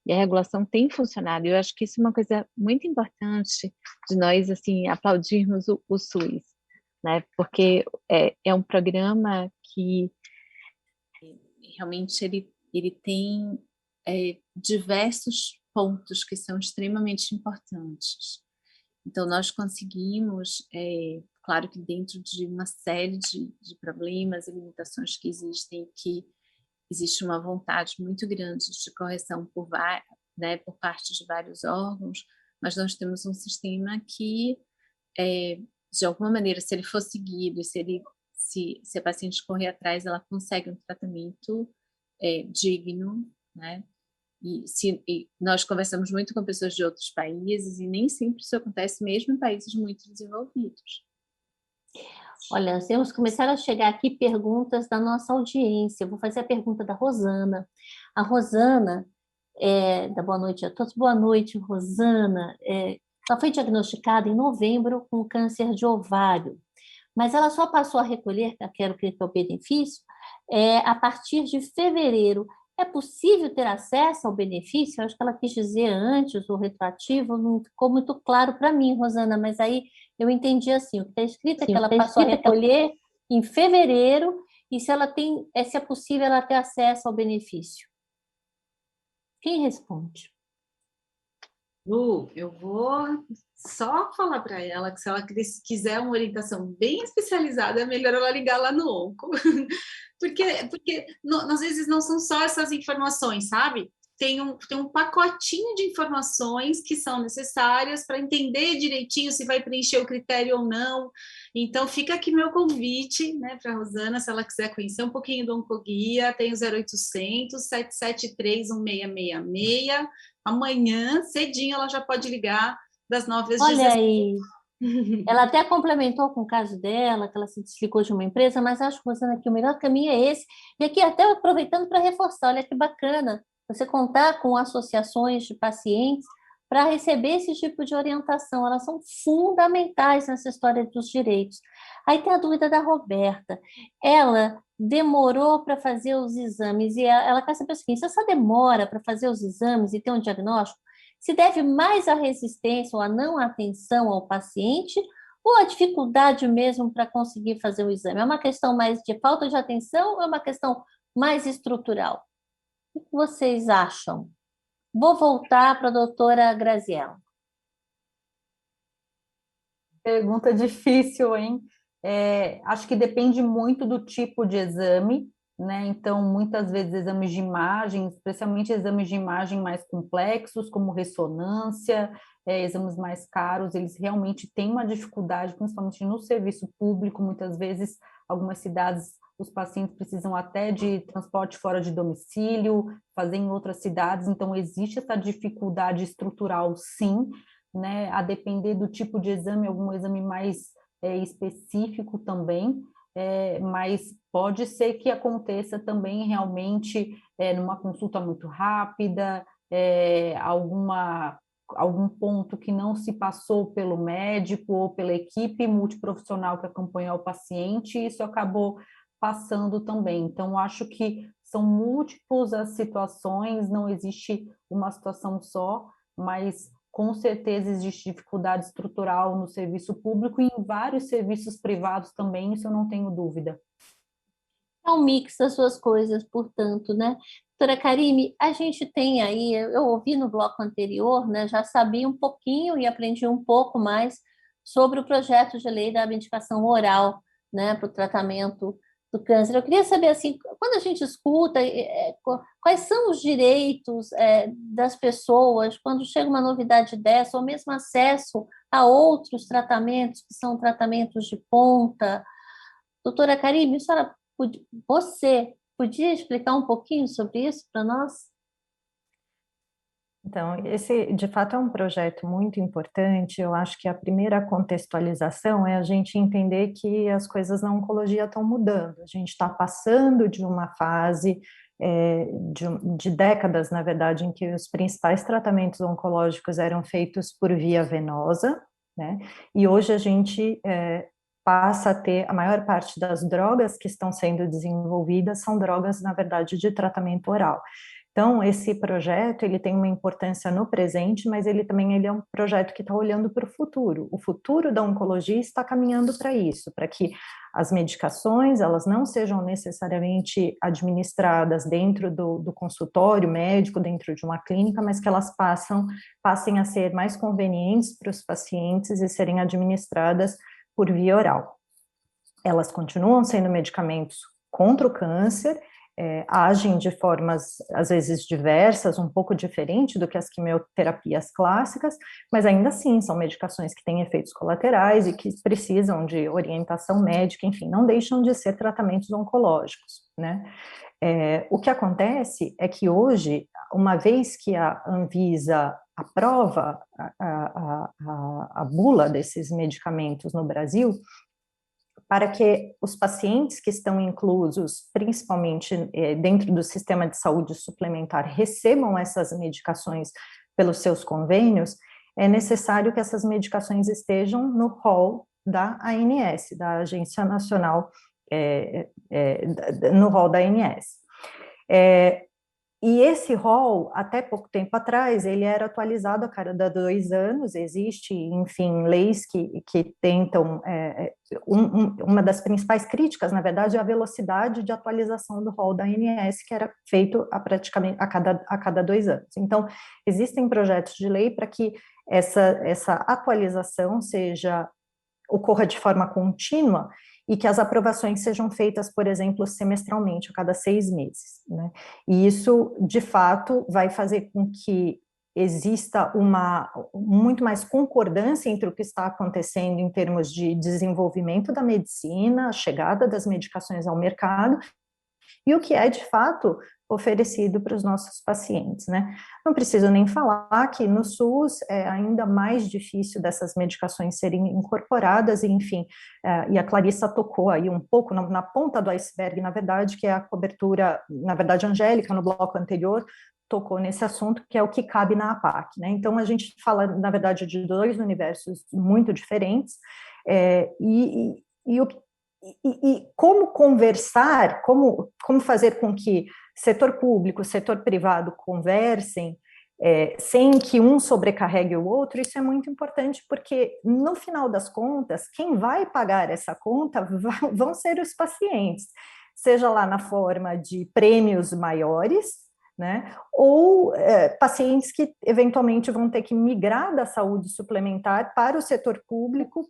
e a regulação tem funcionado. Eu acho que isso é uma coisa muito importante de nós, assim, aplaudirmos o SUS, né, porque é um programa que realmente ele tem diversos pontos que são extremamente importantes. Então, nós conseguimos, claro que dentro de uma série de problemas e limitações que existem, que existe uma vontade muito grande de correção né, por parte de vários órgãos, mas nós temos um sistema que, de alguma maneira, se ele for seguido, se a paciente correr atrás, ela consegue um tratamento digno, né? E nós conversamos muito com pessoas de outros países e nem sempre isso acontece mesmo em países muito desenvolvidos. Olha, nós temos que começar a chegar aqui perguntas da nossa audiência. Eu vou fazer a pergunta da Rosana. A Rosana, da Boa Noite a todos. Boa noite, Rosana. Ela foi diagnosticada em novembro com câncer de ovário, mas ela só passou a recolher, que é o benefício, a partir de fevereiro. É possível ter acesso ao benefício? Eu acho que ela quis dizer antes, o retroativo, não ficou muito claro para mim, Rosana, mas aí eu entendi assim, o que está escrito é que ela passou a recolher em fevereiro, e se se é possível ela ter acesso ao benefício. Quem responde? Lu, eu vou só falar para ela que se ela quiser uma orientação bem especializada, é melhor ela ligar lá no Onco. Porque às vezes não são só essas informações, sabe? Tem um pacotinho de informações que são necessárias para entender direitinho se vai preencher o critério ou não. Então, fica aqui meu convite, né, para a Rosana, se ela quiser conhecer um pouquinho do Oncoguia, tem o 0800 773 1666. Amanhã, cedinho, ela já pode ligar das 9 às 16. Olha aí, ela até complementou com o caso dela, que ela se desligou de uma empresa, mas acho, Rosana, que o melhor caminho é esse. E aqui, até aproveitando para reforçar, olha que bacana você contar com associações de pacientes para receber esse tipo de orientação. Elas são fundamentais nessa história dos direitos. Aí tem a dúvida da Roberta. Ela demorou para fazer os exames e ela quer saber o seguinte: se essa demora para fazer os exames e ter um diagnóstico, se deve mais à resistência ou à não atenção ao paciente ou à dificuldade mesmo para conseguir fazer o exame? É uma questão mais de falta de atenção ou é uma questão mais estrutural? O que vocês acham? Vou voltar para a doutora Graziella. Pergunta difícil, hein? Acho que depende muito do tipo de exame, né? Então, muitas vezes exames de imagem, especialmente exames de imagem mais complexos, como ressonância, exames mais caros, eles realmente têm uma dificuldade, principalmente no serviço público. Muitas vezes, algumas cidades, os pacientes precisam até de transporte fora de domicílio, fazer em outras cidades, então existe essa dificuldade estrutural, sim, né? A depender do tipo de exame, algum exame mais específico também, mas pode ser que aconteça também realmente numa consulta muito rápida, algum ponto que não se passou pelo médico ou pela equipe multiprofissional que acompanhou o paciente, e isso acabou passando também. Então, acho que são múltiplas as situações, não existe uma situação só, mas com certeza existe dificuldade estrutural no serviço público e em vários serviços privados também, isso eu não tenho dúvida. É um mix das suas coisas, portanto, né? Doutora Karime, a gente tem aí, eu ouvi no bloco anterior, né? Já sabia um pouquinho e aprendi um pouco mais sobre o projeto de lei da medicação oral, né, para o tratamento do câncer. Eu queria saber, assim, quando a gente escuta, quais são os direitos das pessoas quando chega uma novidade dessa, ou mesmo acesso a outros tratamentos que são tratamentos de ponta. Doutora Karime, você podia explicar um pouquinho sobre isso para nós? Então, esse, de fato, é um projeto muito importante. Eu acho que a primeira contextualização é a gente entender que as coisas na oncologia estão mudando. A gente está passando de uma fase de décadas, na verdade, em que os principais tratamentos oncológicos eram feitos por via venosa, né? E hoje a gente passa a ter a maior parte das drogas que estão sendo desenvolvidas são drogas, na verdade, de tratamento oral. Então, esse projeto, ele tem uma importância no presente, mas ele é um projeto que está olhando para o futuro. O futuro da oncologia está caminhando para isso, para que as medicações, elas não sejam necessariamente administradas dentro do consultório médico, dentro de uma clínica, mas que elas passem a ser mais convenientes para os pacientes e serem administradas por via oral. Elas continuam sendo medicamentos contra o câncer, agem de formas, às vezes, diversas, um pouco diferente do que as quimioterapias clássicas, mas ainda assim são medicações que têm efeitos colaterais e que precisam de orientação médica, enfim, não deixam de ser tratamentos oncológicos, né? O que acontece é que hoje, uma vez que a Anvisa aprova a bula desses medicamentos no Brasil, para que os pacientes que estão inclusos, principalmente dentro do sistema de saúde suplementar, recebam essas medicações pelos seus convênios, é necessário que essas medicações estejam no rol da ANS, da Agência Nacional, no rol da ANS. E esse rol, até pouco tempo atrás, ele era atualizado a cada 2 anos, existe, enfim, leis que tentam, uma das principais críticas, na verdade, é a velocidade de atualização do rol da ANS, que era feito praticamente a cada 2 anos. Então, existem projetos de lei para que essa atualização ocorra de forma contínua, e que as aprovações sejam feitas, por exemplo, semestralmente, a cada 6 meses, né? E isso, de fato, vai fazer com que exista muito mais concordância entre o que está acontecendo em termos de desenvolvimento da medicina, a chegada das medicações ao mercado, e o que é, de fato, oferecido para os nossos pacientes, né? Não preciso nem falar que no SUS é ainda mais difícil dessas medicações serem incorporadas, e, enfim, e a Clarissa tocou aí um pouco na ponta do iceberg, na verdade, que é a cobertura, na verdade, a Angélica, no bloco anterior, tocou nesse assunto, que é o que cabe na APAC, né? Então, a gente fala, na verdade, de 2 universos muito diferentes, e como conversar, como fazer com que setor público, setor privado conversem, sem que um sobrecarregue o outro, isso é muito importante, porque, no final das contas, quem vai pagar essa conta vão ser os pacientes, seja lá na forma de prêmios maiores, né, ou pacientes que, eventualmente, vão ter que migrar da saúde suplementar para o setor público,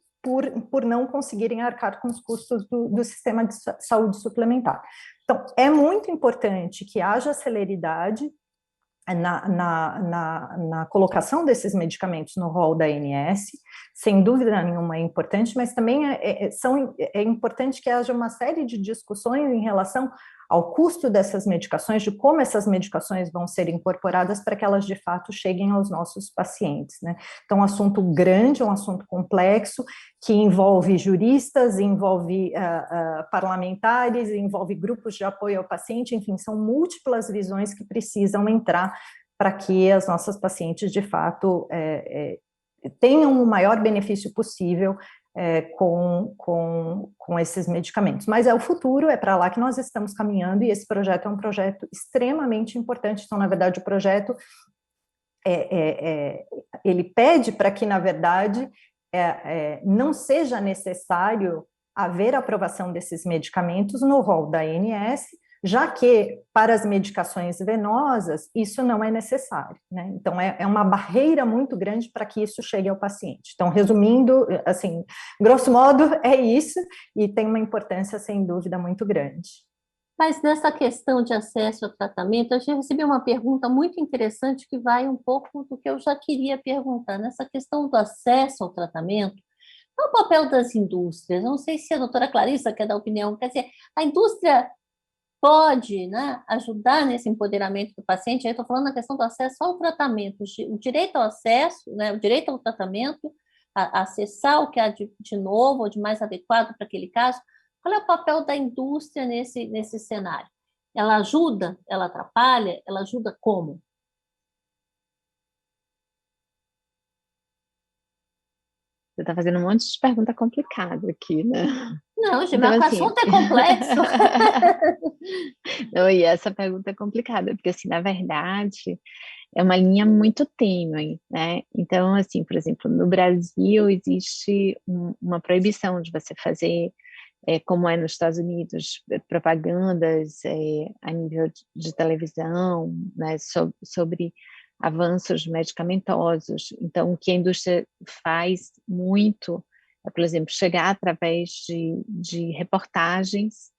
por não conseguirem arcar com os custos do sistema de saúde suplementar. Então, é muito importante que haja celeridade na colocação desses medicamentos no rol da ANS, sem dúvida nenhuma é importante, mas também é importante que haja uma série de discussões em relação ao custo dessas medicações, de como essas medicações vão ser incorporadas para que elas de fato cheguem aos nossos pacientes, né? Então, um assunto grande, um assunto complexo, que envolve juristas, envolve parlamentares, envolve grupos de apoio ao paciente, enfim, são múltiplas visões que precisam entrar para que as nossas pacientes, de fato, tenham o maior benefício possível com esses medicamentos. Mas é o futuro, é para lá que nós estamos caminhando, e esse projeto é um projeto extremamente importante. Então, na verdade, o projeto ele pede para que, na verdade, não seja necessário haver aprovação desses medicamentos no rol da ANS, já que, para as medicações venosas, isso não é necessário, né? Então, é uma barreira muito grande para que isso chegue ao paciente. Então, resumindo, assim, grosso modo, é isso, e tem uma importância, sem dúvida, muito grande. Mas nessa questão de acesso ao tratamento, eu já recebi uma pergunta muito interessante que vai um pouco do que eu já queria perguntar. Nessa questão do acesso ao tratamento, qual é o papel das indústrias? Não sei se a doutora Clarissa quer dar opinião. Quer dizer, a indústria pode, né, ajudar nesse empoderamento do paciente. Aí estou falando na questão do acesso ao tratamento, o direito ao acesso, né, o direito ao tratamento, a acessar o que há de novo ou de mais adequado para aquele caso. Qual é o papel da indústria nesse cenário? Ela ajuda? Ela atrapalha? Ela ajuda como? Você está fazendo um monte de pergunta complicada aqui, né? Não, Então, mas o assim... assunto é complexo. Não, e essa pergunta é complicada, porque, assim, na verdade, é uma linha muito tênue, né? Então, assim, por exemplo, no Brasil existe uma proibição de você fazer, como é nos Estados Unidos, propagandas a nível de televisão, né, sobre avanços medicamentosos. Então, o que a indústria faz muito é, por exemplo, chegar através de reportagens,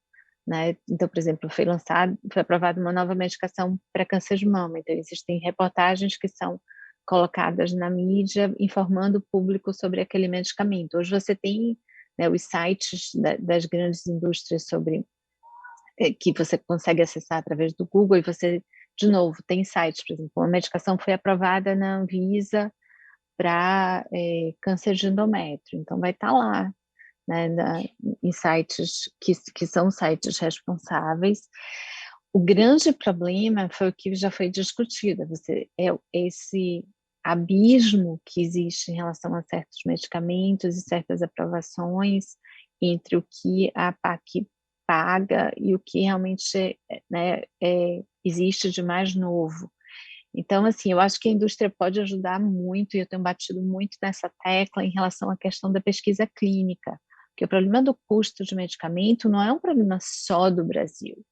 né? Então, por exemplo, foi aprovada uma nova medicação para câncer de mama. Então, existem reportagens que são colocadas na mídia informando o público sobre aquele medicamento. Hoje você tem, né, os sites das grandes indústrias que você consegue acessar através do Google, e você, de novo, tem sites, por exemplo, uma medicação foi aprovada na Anvisa para câncer de endométrio, então vai estar lá, né, em sites que são sites responsáveis. O grande problema foi o que já foi discutido, esse abismo que existe em relação a certos medicamentos e certas aprovações entre o que a PAC paga e o que realmente, né, existe de mais novo. Então, assim, eu acho que a indústria pode ajudar muito, e eu tenho batido muito nessa tecla em relação à questão da pesquisa clínica, porque o problema do custo de medicamento não é um problema só do Brasil,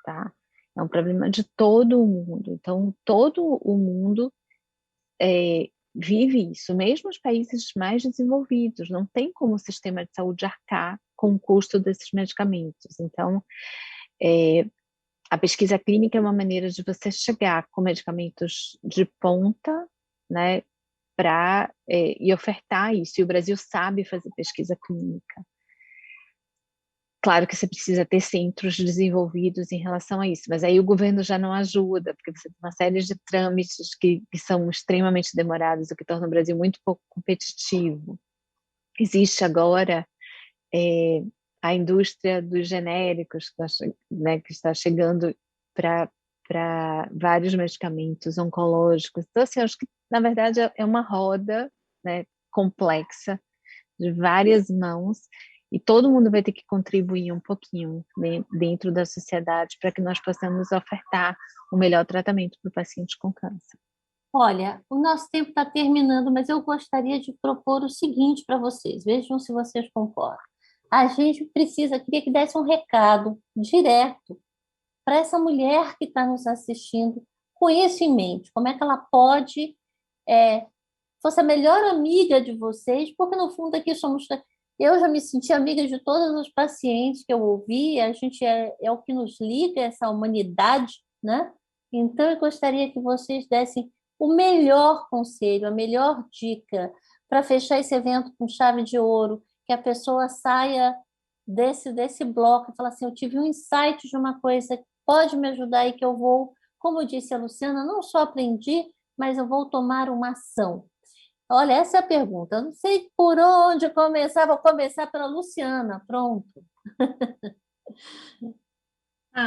tá? É um problema de todo o mundo. Então, todo o mundo vive isso, mesmo os países mais desenvolvidos, não tem como o sistema de saúde arcar com o custo desses medicamentos. Então, a pesquisa clínica é uma maneira de você chegar com medicamentos de ponta, né, e ofertar isso, e o Brasil sabe fazer pesquisa clínica. Claro que você precisa ter centros desenvolvidos em relação a isso, mas aí o governo já não ajuda, porque você tem uma série de trâmites que são extremamente demorados, o que torna o Brasil muito pouco competitivo. Existe agora a indústria dos genéricos, né, que está chegando para vários medicamentos oncológicos. Então, assim, eu acho que, na verdade, é uma roda, né, complexa, de várias mãos, e todo mundo vai ter que contribuir um pouquinho, né, dentro da sociedade para que nós possamos ofertar o melhor tratamento para o paciente com câncer. Olha, o nosso tempo está terminando, mas eu gostaria de propor o seguinte para vocês, vejam se vocês concordam. A gente queria que desse um recado direto para essa mulher que está nos assistindo, com isso em mente, como é que ela pode fosse a melhor amiga de vocês, porque no fundo aqui eu já me senti amiga de todos os pacientes que eu ouvi, a gente é o que nos liga, essa humanidade, né? Então eu gostaria que vocês dessem o melhor conselho, a melhor dica para fechar esse evento com chave de ouro, que a pessoa saia desse bloco e fala assim, eu tive um insight de uma coisa que pode me ajudar e que eu vou, como disse a Luciana, não só aprendi, mas eu vou tomar uma ação. Olha, essa é a pergunta. Eu não sei por onde começar, vou começar pela Luciana, pronto.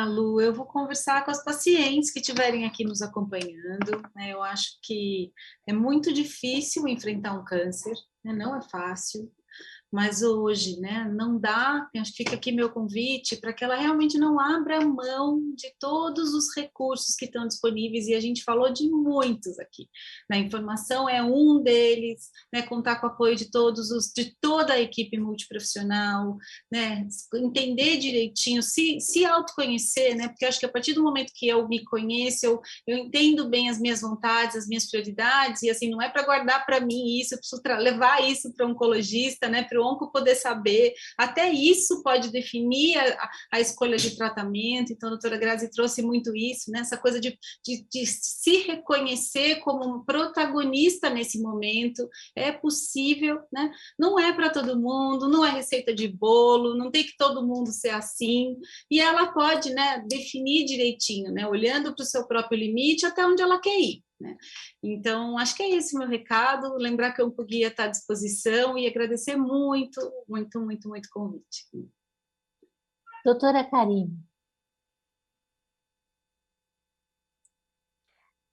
Lu, eu vou conversar com as pacientes que estiverem aqui nos acompanhando, né? Eu acho que é muito difícil enfrentar um câncer, né? Não é fácil, mas hoje, né, não dá, acho que fica aqui meu convite para que ela realmente não abra mão de todos os recursos que estão disponíveis, e a gente falou de muitos aqui, né? A informação é um deles, né? Contar com o apoio de toda a equipe multiprofissional, né? Entender direitinho, se autoconhecer, né? Porque eu acho que a partir do momento que eu me conheço, eu entendo bem as minhas vontades, as minhas prioridades, e assim, não é para guardar para mim isso, eu preciso levar isso para o oncologista, né? Para o onco poder saber, até isso pode definir a escolha de tratamento. Então, a doutora Grazi trouxe muito isso, né? Essa coisa de se reconhecer como um protagonista nesse momento, é possível, né? Não é para todo mundo, não é receita de bolo, não tem que todo mundo ser assim, e ela pode, né, definir direitinho, né, olhando para o seu próprio limite até onde ela quer ir, né? Então, acho que é esse o meu recado, lembrar que o Oncoguia está à disposição e agradecer muito, muito, muito, muito o convite. Doutora Karine.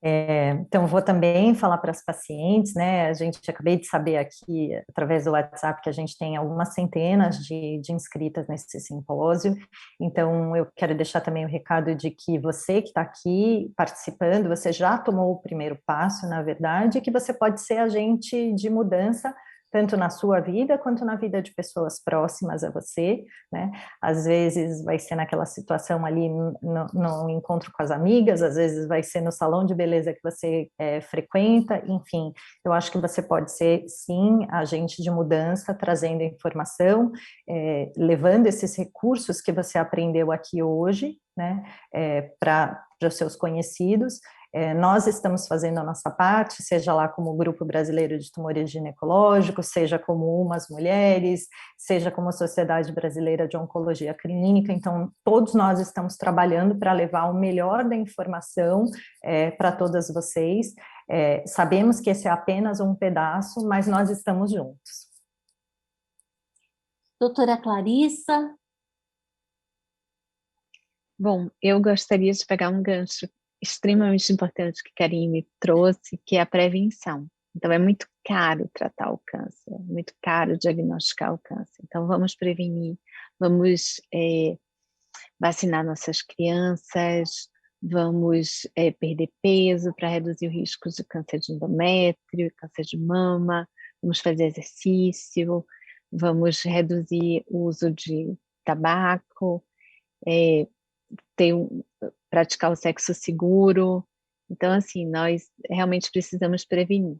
Então, vou também falar para as pacientes, né? A gente acabei de saber aqui, através do WhatsApp, que a gente tem algumas centenas de inscritas nesse simpósio. Então, eu quero deixar também o recado de que você que está aqui participando, você já tomou o primeiro passo, na verdade, e que você pode ser agente de mudança, tanto na sua vida quanto na vida de pessoas próximas a você, né? Às vezes vai ser naquela situação ali no encontro com as amigas, às vezes vai ser no salão de beleza que você frequenta, enfim, eu acho que você pode ser, sim, agente de mudança, trazendo informação, levando esses recursos que você aprendeu aqui hoje, né, para os seus conhecidos. Nós estamos fazendo a nossa parte, seja lá como Grupo Brasileiro de Tumores Ginecológicos, seja como Umas Mulheres, seja como Sociedade Brasileira de Oncologia Clínica, então todos nós estamos trabalhando para levar o melhor da informação para todas vocês. Sabemos que esse é apenas um pedaço, mas nós estamos juntos. Doutora Clarissa. Bom, eu gostaria de pegar um gancho extremamente importante que a Karine trouxe, que é a prevenção. Então, é muito caro tratar o câncer, é muito caro diagnosticar o câncer. Então, vamos prevenir, vamos vacinar nossas crianças, vamos perder peso para reduzir o risco de câncer de endométrio, câncer de mama, vamos fazer exercício, vamos reduzir o uso de tabaco, praticar o sexo seguro. Então, assim, nós realmente precisamos prevenir.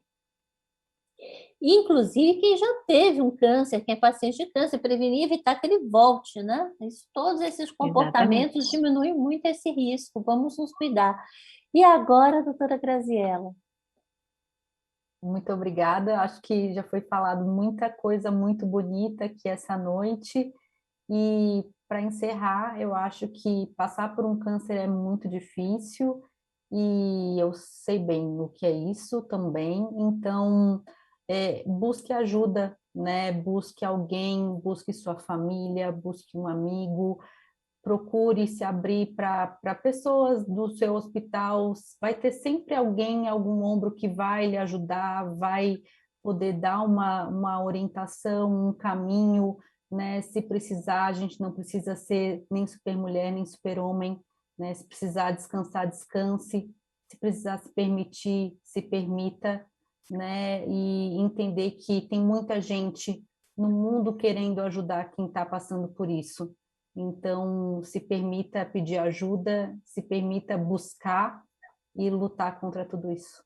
Inclusive, quem já teve um câncer, quem é paciente de câncer, prevenir e evitar que ele volte, né? Todos esses comportamentos Exatamente. diminuem muito esse risco, vamos nos cuidar. E agora, doutora Graziella? Muito obrigada, acho que já foi falado muita coisa muito bonita aqui essa noite, e para encerrar, eu acho que passar por um câncer é muito difícil, e eu sei bem o que é isso também, então busque ajuda, né? Busque alguém, busque sua família, busque um amigo, procure se abrir para pessoas do seu hospital, vai ter sempre alguém, algum ombro que vai lhe ajudar, vai poder dar uma orientação, um caminho, né? Se precisar, a gente não precisa ser nem super mulher, nem super homem, né? Se precisar descansar, descanse, se precisar se permitir, se permita, né? E entender que tem muita gente no mundo querendo ajudar quem está passando por isso. Então, se permita pedir ajuda, se permita buscar e lutar contra tudo isso.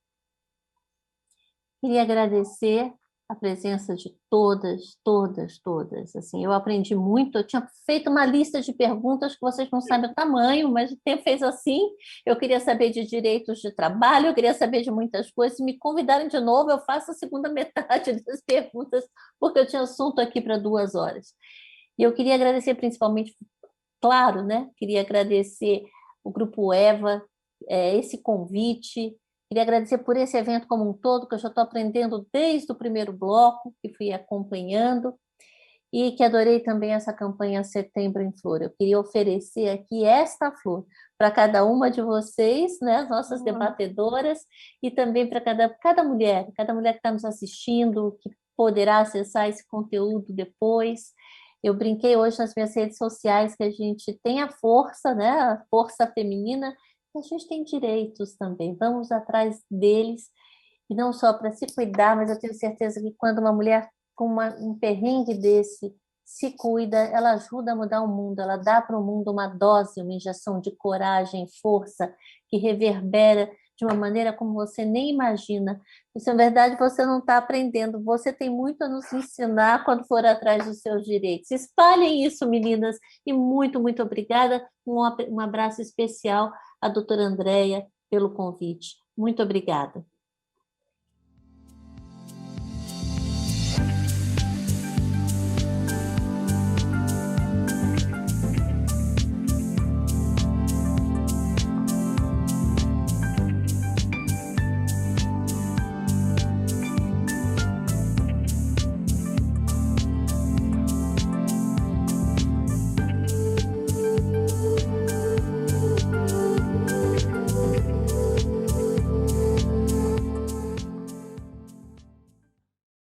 Queria agradecer a presença de todas, todas, todas. Assim, eu aprendi muito, eu tinha feito uma lista de perguntas que vocês não sabem o tamanho, mas o tempo fez assim. Eu queria saber de direitos de trabalho, eu queria saber de muitas coisas. Se me convidarem de novo, eu faço a segunda metade das perguntas, porque eu tinha assunto aqui para 2 horas. E eu queria agradecer principalmente, claro, né? Queria agradecer o Grupo Eva, esse convite. Queria agradecer por esse evento como um todo, que eu já estou aprendendo desde o primeiro bloco, que fui acompanhando, e que adorei também essa campanha Setembro em Flor. Eu queria oferecer aqui esta flor para cada uma de vocês, né, as nossas debatedoras, e também para cada mulher que está nos assistindo, que poderá acessar esse conteúdo depois. Eu brinquei hoje nas minhas redes sociais que a gente tem a força, né, a força feminina, a gente tem direitos também, vamos atrás deles, e não só para se cuidar, mas eu tenho certeza que quando uma mulher com um perrengue desse se cuida, ela ajuda a mudar o mundo, ela dá para o mundo uma dose, uma injeção de coragem, força, que reverbera de uma maneira como você nem imagina. Isso, na verdade, você não está aprendendo, você tem muito a nos ensinar quando for atrás dos seus direitos. Espalhem isso, meninas, e muito, muito obrigada. Um abraço especial à doutora Andréia pelo convite. Muito obrigada.